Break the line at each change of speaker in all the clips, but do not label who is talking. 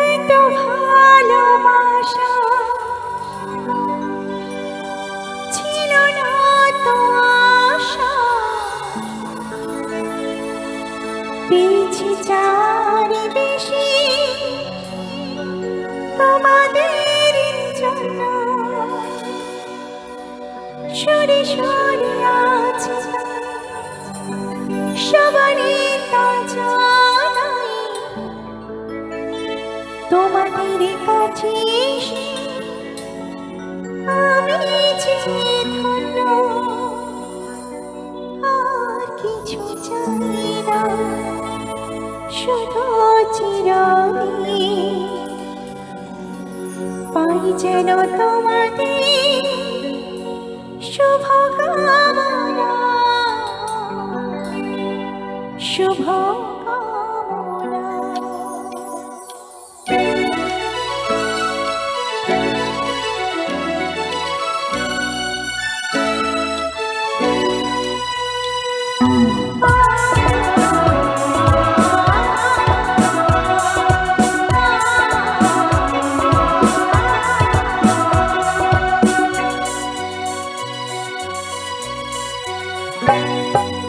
এত ভালোবাসা ছিল না তো আশা, পেয়েছি চারিদিশে তোমাদের জন্য। সরে সরে আছে সবারই তা জানাই, তোমাদের কাছে আমি যে ধন্য, আর কিছু চাই না, শুধু চিরদিন পাই যেন তোমাদের শুভ কামনা, শুভ কামনা।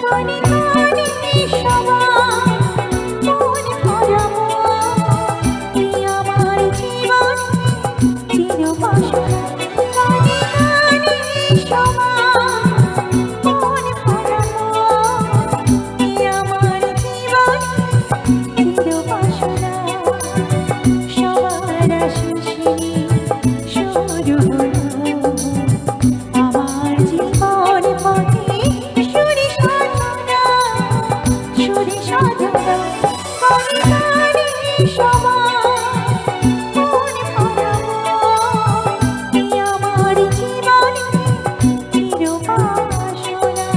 গানে গানে সবাই মন ভরাবো, এই আমার জীবন চিরবাসনা। গানে গানে সবাই মন ভরাবো, এই আমার জীবন চিরবাসনা। সবার আশিসে শুরু হলো আমার জীবন পথে সুরে সাধনা, সুরে সাধনা। গানে গানে সবাই মন ভরাবো, এই আমার জীবন চিরবাসনা।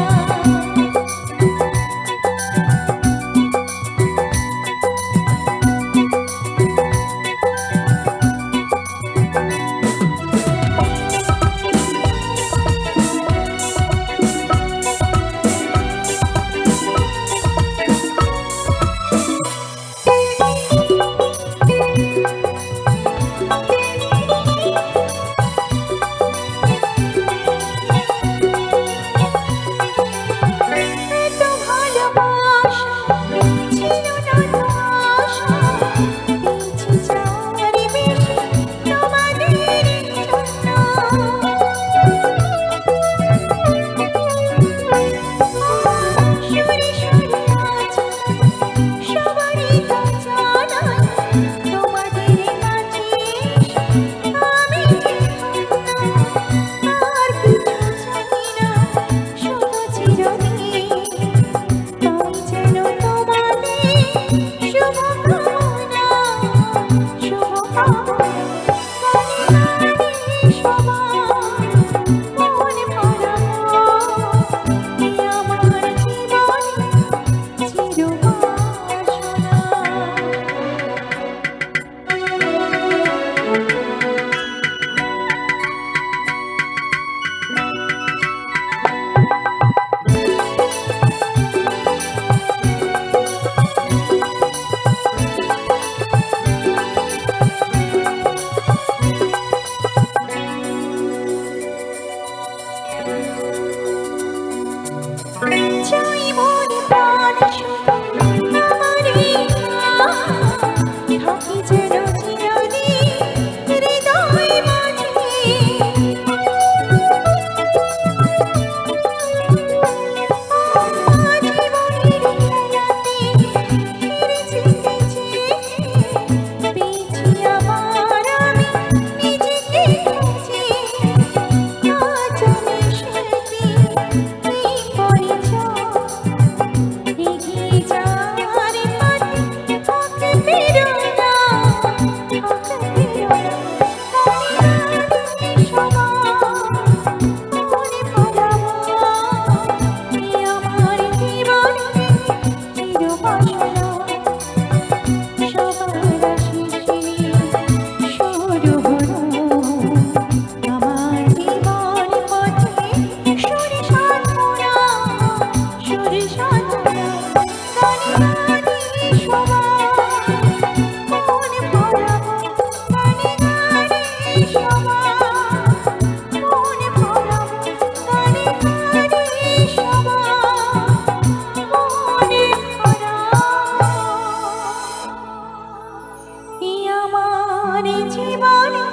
জীবনে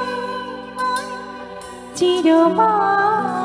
চিরবাসনা।